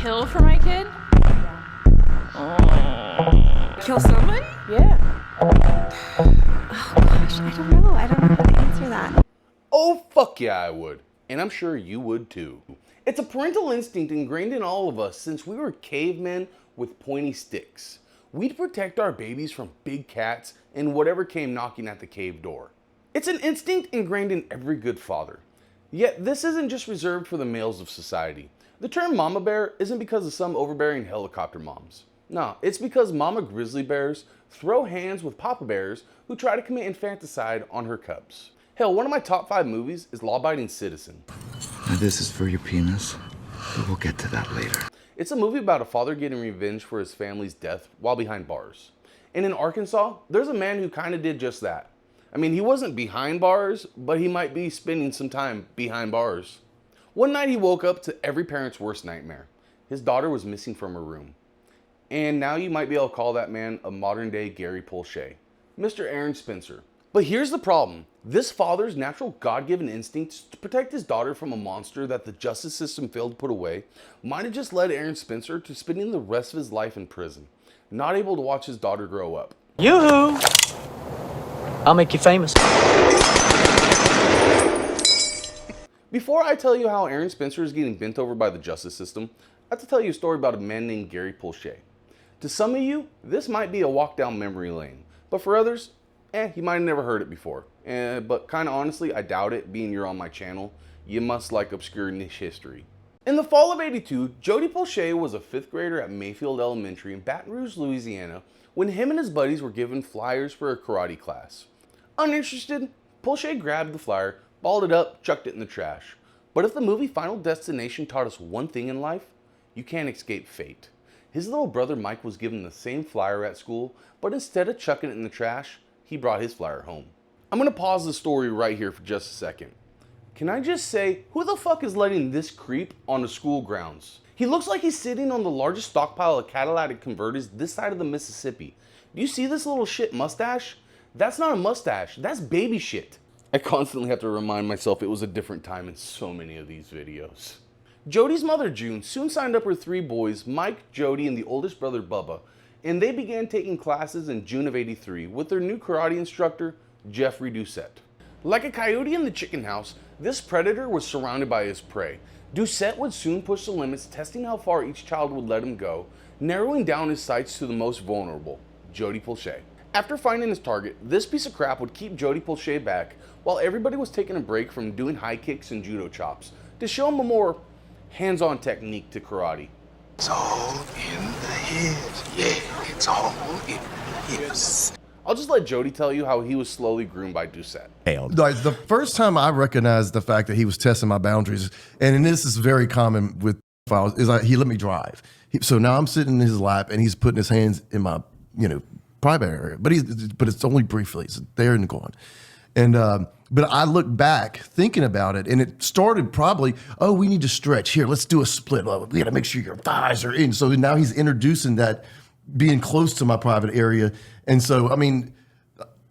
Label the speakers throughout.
Speaker 1: kill for my kid?
Speaker 2: Kill somebody?
Speaker 1: Yeah.
Speaker 2: Oh gosh, I don't know. I don't know how to answer that.
Speaker 3: Oh, fuck yeah, I would. And I'm sure you would too. It's a parental instinct ingrained in all of us since we were cavemen with pointy sticks. We'd protect our babies from big cats and whatever came knocking at the cave door. It's an instinct ingrained in every good father. Yet this isn't just reserved for the males of society. The term mama bear isn't because of some overbearing helicopter moms. No, it's because mama grizzly bears throw hands with papa bears who try to commit infanticide on her cubs. Hell, one of my top 5 movies is Law Abiding Citizen.
Speaker 4: Now this is for your penis, but we'll get to that later.
Speaker 3: It's a movie about a father getting revenge for his family's death while behind bars. And in Arkansas, there's a man who kind of did just that. I mean, he wasn't behind bars, but he might be spending some time behind bars. One night he woke up to every parent's worst nightmare. His daughter was missing from her room. And now you might be able to call that man a modern day Gary Plauche, Mr. Aaron Spencer. But here's the problem. This father's natural God-given instincts to protect his daughter from a monster that the justice system failed to put away might have just led Aaron Spencer to spending the rest of his life in prison, not able to watch his daughter grow up.
Speaker 5: Yoo-hoo! I'll make you famous.
Speaker 3: Before I tell you how Aaron Spencer is getting bent over by the justice system, I have to tell you a story about a man named Gary Plauche. To some of you, this might be a walk down memory lane, but for others, you might have never heard it before. But kind of honestly, I doubt it, being you're on my channel. You must like obscure niche history. In the fall of '82, Jody Plauche was a 5th grader at Mayfield Elementary in Baton Rouge, Louisiana, when him and his buddies were given flyers for a karate class. Uninterested, Plauche grabbed the flyer, balled it up, chucked it in the trash. But if the movie Final Destination taught us one thing in life, you can't escape fate. His little brother Mike was given the same flyer at school, but instead of chucking it in the trash, he brought his flyer home. I'm gonna pause the story right here for just a second. Can I just say, who the fuck is letting this creep on the school grounds? He looks like he's sitting on the largest stockpile of catalytic converters this side of the Mississippi. Do you see this little shit mustache? That's not a mustache, that's baby shit. I constantly have to remind myself it was a different time in so many of these videos. Jody's mother, June, soon signed up her 3 boys, Mike, Jody, and the oldest brother, Bubba, and they began taking classes in June of '83 with their new karate instructor, Jeffrey Doucette. Like a coyote in the chicken house, this predator was surrounded by his prey. Doucette would soon push the limits, testing how far each child would let him go, narrowing down his sights to the most vulnerable, Jody Plauche. After finding his target, this piece of crap would keep Jody Plauche back while everybody was taking a break from doing high kicks and judo chops to show him a more hands-on technique to karate.
Speaker 4: It's all in the head. Yeah, it's all in the hips.
Speaker 3: I'll just let Jody tell you how he was slowly groomed by Doucette.
Speaker 6: Like, the first time I recognized the fact that he was testing my boundaries, and this is very common with files, is like he let me drive. So now I'm sitting in his lap and he's putting his hands in my, private area, but it's only briefly. It's there and gone. And but I look back thinking about it, and it started probably, oh, we need to stretch here. Let's do a split. Oh, we got to make sure your thighs are in. So now he's introducing that, being close to my private area. And so, I mean,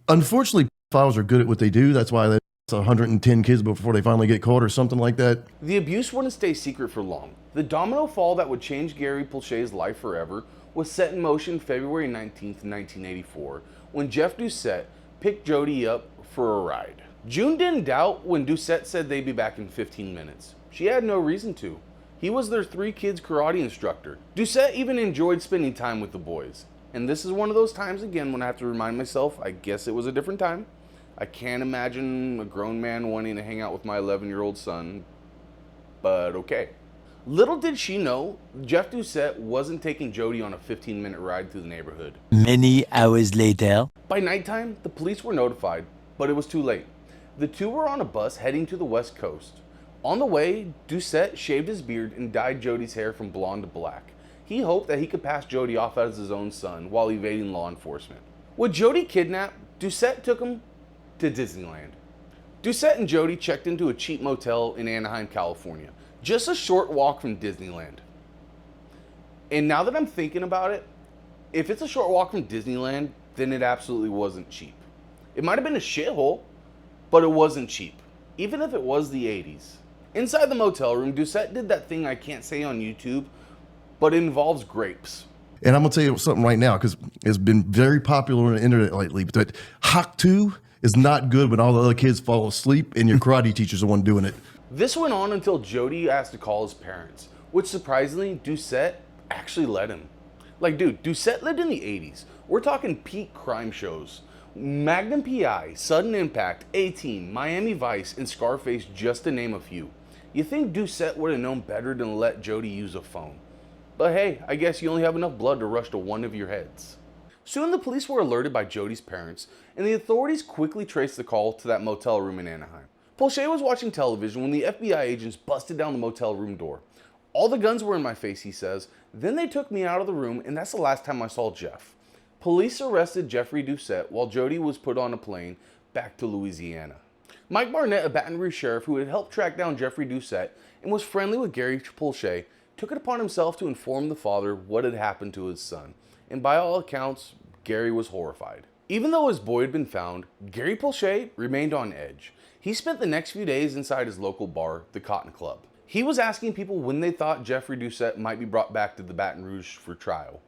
Speaker 6: unfortunately, files are good at what they do. That's why that's 110 kids before they finally get caught or something like that.
Speaker 3: The abuse wouldn't stay secret for long. The domino fall that would change Gary Plauche's life forever was set in motion February 19th, 1984, when Jeff Doucette picked Jody up for a ride. June didn't doubt when Doucette said they'd be back in 15 minutes. She had no reason to. He was their 3 kids' karate instructor. Doucette even enjoyed spending time with the boys. And this is one of those times again when I have to remind myself, I guess it was a different time. I can't imagine a grown man wanting to hang out with my 11-year-old son, but okay. Little did she know, Jeff Doucette wasn't taking Jody on a 15-minute ride through the neighborhood.
Speaker 5: Many hours later.
Speaker 3: By nighttime, the police were notified, but it was too late. The 2 were on a bus heading to the West Coast. On the way, Doucette shaved his beard and dyed Jody's hair from blonde to black. He hoped that he could pass Jody off as his own son while evading law enforcement. With Jody kidnapped, Doucette took him to Disneyland. Doucette and Jody checked into a cheap motel in Anaheim, California, just a short walk from Disneyland. And now that I'm thinking about it, if it's a short walk from Disneyland, then it absolutely wasn't cheap. It might have been a shithole, but it wasn't cheap, even if it was the 80s. Inside the motel room, Doucette did that thing I can't say on YouTube, but it involves grapes.
Speaker 6: And I'm gonna tell you something right now, because it's been very popular on the internet lately. But Hawk 2 is not good when all the other kids fall asleep and your karate teacher's the one doing it.
Speaker 3: This went on until Jody asked to call his parents, which surprisingly, Doucette actually let him. Like, dude, Doucette lived in the 80s. We're talking peak crime shows. Magnum P.I., Sudden Impact, A-Team, Miami Vice, and Scarface, just to name a few. You think Doucette would have known better than to let Jody use a phone. But hey, I guess you only have enough blood to rush to one of your heads. Soon the police were alerted by Jody's parents, and the authorities quickly traced the call to that motel room in Anaheim. Plauche was watching television when the FBI agents busted down the motel room door. All the guns were in my face, he says. Then they took me out of the room, and that's the last time I saw Jeff. Police arrested Jeffrey Doucette while Jody was put on a plane back to Louisiana. Mike Barnett, a Baton Rouge sheriff who had helped track down Jeffrey Doucette and was friendly with Gary Plauche, took it upon himself to inform the father what had happened to his son, and by all accounts, Gary was horrified. Even though his boy had been found, Gary Plauche remained on edge. He spent the next few days inside his local bar, the Cotton Club. He was asking people when they thought Jeffrey Doucette might be brought back to the Baton Rouge for trial.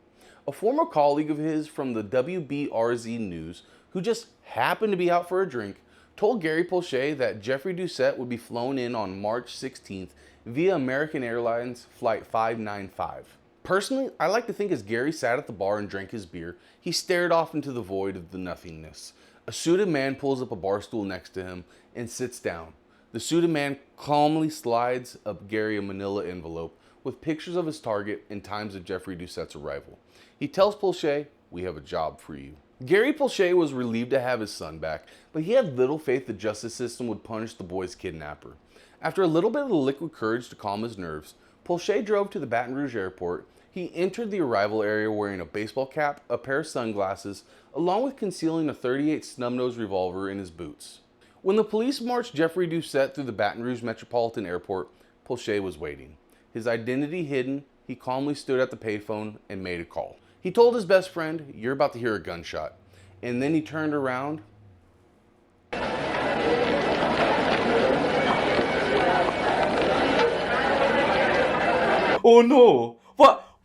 Speaker 3: A former colleague of his from the WBRZ News, who just happened to be out for a drink, told Gary Plauche that Jeffrey Doucette would be flown in on March 16th via American Airlines Flight 595. Personally, I like to think as Gary sat at the bar and drank his beer, he stared off into the void of the nothingness. A suited man pulls up a bar stool next to him and sits down. The suited man calmly slides up Gary a manila envelope with pictures of his target and times of Jeffrey Doucette's arrival. He tells Plauche, "We have a job for you." Gary Plauche was relieved to have his son back, but he had little faith the justice system would punish the boy's kidnapper. After a little bit of the liquid courage to calm his nerves, Plauche drove to the Baton Rouge airport. He entered the arrival area wearing a baseball cap, a pair of sunglasses, along with concealing a .38 snub-nosed revolver in his boots. When the police marched Jeffrey Doucette through the Baton Rouge Metropolitan Airport, Plauche was waiting. His identity hidden, he calmly stood at the payphone and made a call. He told his best friend, "You're about to hear a gunshot." And then he turned around.
Speaker 1: Oh no!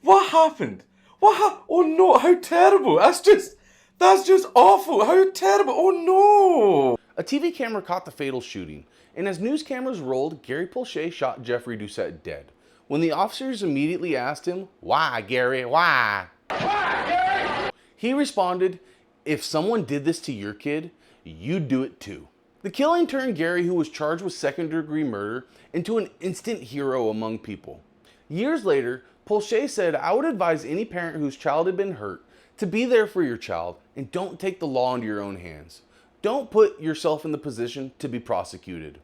Speaker 1: What happened? Oh no! How terrible! That's just awful! How terrible! Oh no!
Speaker 3: A TV camera caught the fatal shooting, and as news cameras rolled, Gary Plauche shot Jeffrey Doucette dead. When the officers immediately asked him, "Why, Gary? Why?" He responded, "If someone did this to your kid, you'd do it too." The killing turned Gary, who was charged with second-degree murder, into an instant hero among people. Years later, Plauche said, "I would advise any parent whose child had been hurt to be there for your child and don't take the law into your own hands. Don't put yourself in the position to be prosecuted."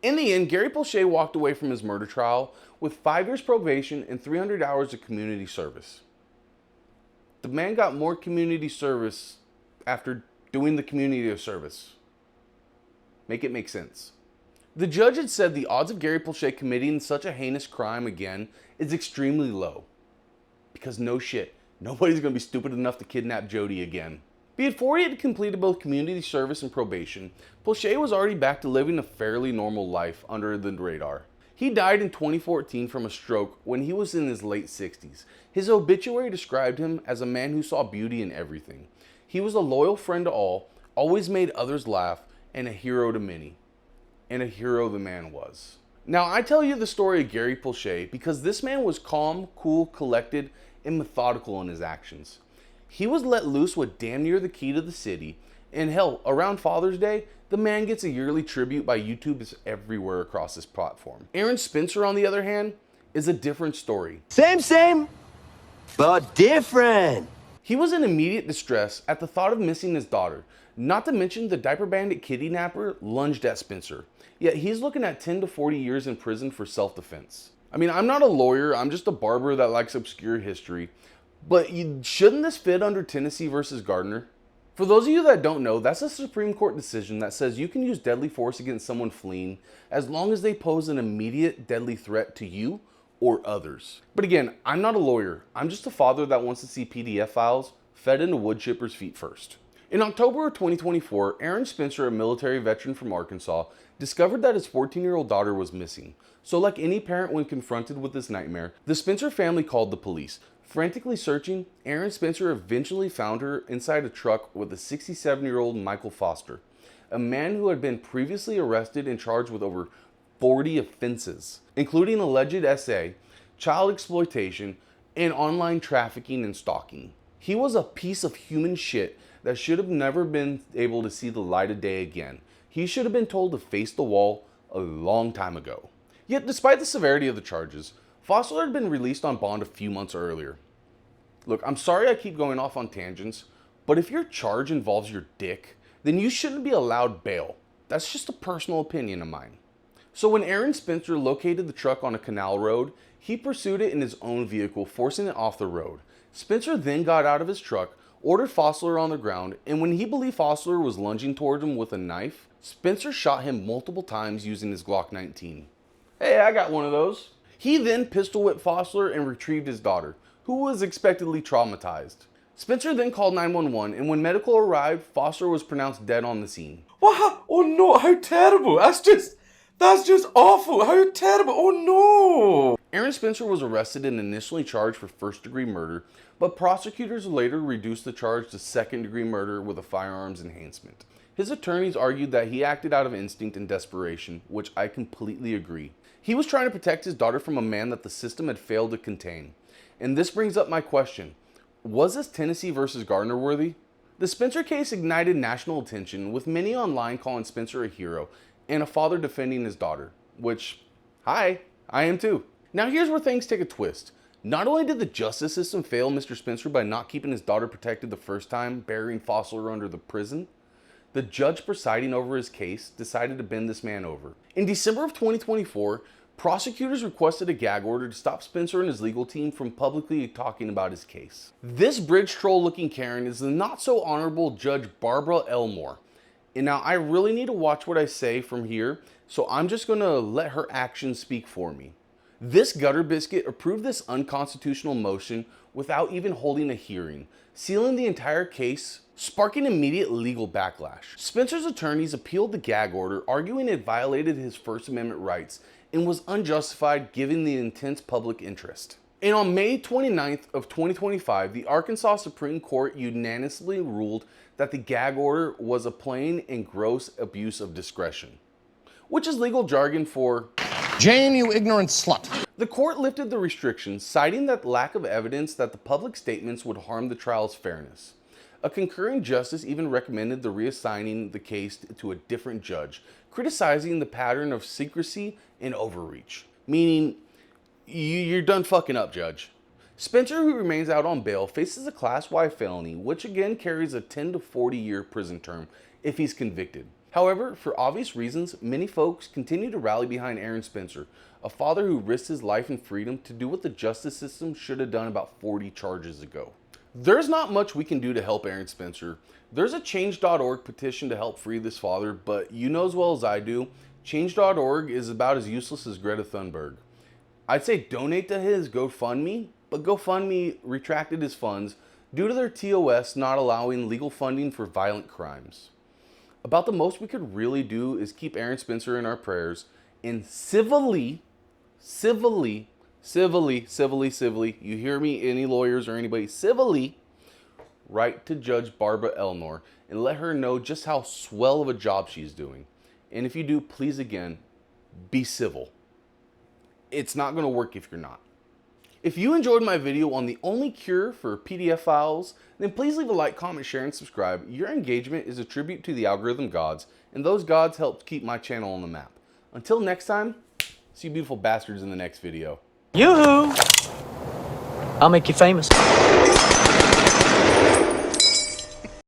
Speaker 3: In the end, Gary Plauche walked away from his murder trial with 5 years probation and 300 hours of community service. The man got more community service after doing the community a service. Make it make sense. The judge had said the odds of Gary Plauche committing such a heinous crime again is extremely low. Because no shit, nobody's going to be stupid enough to kidnap Jody again. Before he had completed both community service and probation, Plauche was already back to living a fairly normal life under the radar. He died in 2014 from a stroke when he was in his late 60s. His obituary described him as a man who saw beauty in everything. He was a loyal friend to all, always made others laugh, and a hero to many. And a hero the man was. Now, I tell you the story of Gary Plauche because this man was calm, cool, collected, and methodical in his actions. He was let loose with damn near the key to the city, and hell, around Father's Day, the man gets a yearly tribute by YouTubers everywhere across his platform. Aaron Spencer, on the other hand, is a different story.
Speaker 5: Same, but different.
Speaker 3: He was in immediate distress at the thought of missing his daughter, not to mention the diaper bandit kidnapper lunged at Spencer. Yet he's looking at 10 to 40 years in prison for self-defense. I mean, I'm not a lawyer, I'm just a barber that likes obscure history, but shouldn't this fit under Tennessee versus Gardner? For those of you that don't know, that's a Supreme Court decision that says you can use deadly force against someone fleeing as long as they pose an immediate deadly threat to you or others. But again, I'm not a lawyer. I'm just a father that wants to see PDF files fed into wood chippers' feet first. In October of 2024, Aaron Spencer, a military veteran from Arkansas, discovered that his 14-year-old daughter was missing. So like any parent when confronted with this nightmare, the Spencer family called the police. Frantically searching, Aaron Spencer eventually found her inside a truck with a 67-year-old Michael Foster, a man who had been previously arrested and charged with over 40 offenses, including alleged SA, child exploitation, and online trafficking and stalking. He was a piece of human shit that should have never been able to see the light of day again. He should have been told to face the wall a long time ago. Yet despite the severity of the charges, Foster had been released on bond a few months earlier. Look, I'm sorry I keep going off on tangents, but if your charge involves your dick, then you shouldn't be allowed bail. That's just a personal opinion of mine. So when Aaron Spencer located the truck on a canal road, he pursued it in his own vehicle, forcing it off the road. Spencer then got out of his truck, ordered Fossler on the ground, and when he believed Fossler was lunging toward him with a knife, Spencer shot him multiple times using his Glock 19. Hey, I got one of those. He then pistol whipped Fossler and retrieved his daughter, who was expectedly traumatized. Spencer then called 911, and when medical arrived, Foster was pronounced dead on the scene.
Speaker 1: What? Oh no, how terrible. That's just awful. How terrible. Oh no.
Speaker 3: Aaron Spencer was arrested and initially charged for first-degree murder, but prosecutors later reduced the charge to second-degree murder with a firearms enhancement. His attorneys argued that he acted out of instinct and desperation, which I completely agree. He was trying to protect his daughter from a man that the system had failed to contain. And this brings up my question. Was this Tennessee versus Gardner worthy? The Spencer case ignited national attention, with many online calling Spencer a hero and a father defending his daughter, which, hi, I am too. Now here's where things take a twist. Not only did the justice system fail Mr. Spencer by not keeping his daughter protected the first time, burying Fossler under the prison, the judge presiding over his case decided to bend this man over. In December of 2024, prosecutors requested a gag order to stop Spencer and his legal team from publicly talking about his case. This bridge troll looking Karen is the not so honorable Judge Barbara Elmore. And now I really need to watch what I say from here, so I'm just gonna let her actions speak for me. This gutter biscuit approved this unconstitutional motion without even holding a hearing, sealing the entire case, sparking immediate legal backlash. Spencer's attorneys appealed the gag order, arguing it violated his First Amendment rights and was unjustified given the intense public interest. And on May 29th of 2025, the Arkansas Supreme Court unanimously ruled that the gag order was a plain and gross abuse of discretion, which is legal jargon for
Speaker 7: Jane, you ignorant slut.
Speaker 3: The court lifted the restrictions, citing that lack of evidence that the public statements would harm the trial's fairness. A concurring justice even recommended the reassigning the case to a different judge, criticizing the pattern of secrecy and overreach. Meaning, you're done fucking up, judge. Spencer, who remains out on bail, faces a Class Y felony, which again carries a 10 to 40 year prison term if he's convicted. However, for obvious reasons, many folks continue to rally behind Aaron Spencer, a father who risked his life and freedom to do what the justice system should have done about 40 charges ago. There's not much we can do to help Aaron Spencer. There's a change.org petition to help free this father, but you know as well as I do, change.org is about as useless as Greta Thunberg. I'd say donate to his GoFundMe, but GoFundMe retracted his funds due to their TOS not allowing legal funding for violent crimes. About the most we could really do is keep Aaron Spencer in our prayers and civilly, you hear me, any lawyers or anybody, civilly write to Judge Barbara Elmore and let her know just how swell of a job she's doing. And if you do, please again, be civil. It's not going to work if you're not. If you enjoyed my video on the only cure for PDF files, then please leave a like, comment, share, and subscribe. Your engagement is a tribute to the algorithm gods, and those gods help keep my channel on the map. Until next time, see you beautiful bastards in the next video.
Speaker 8: Yoo-hoo! I'll make you famous.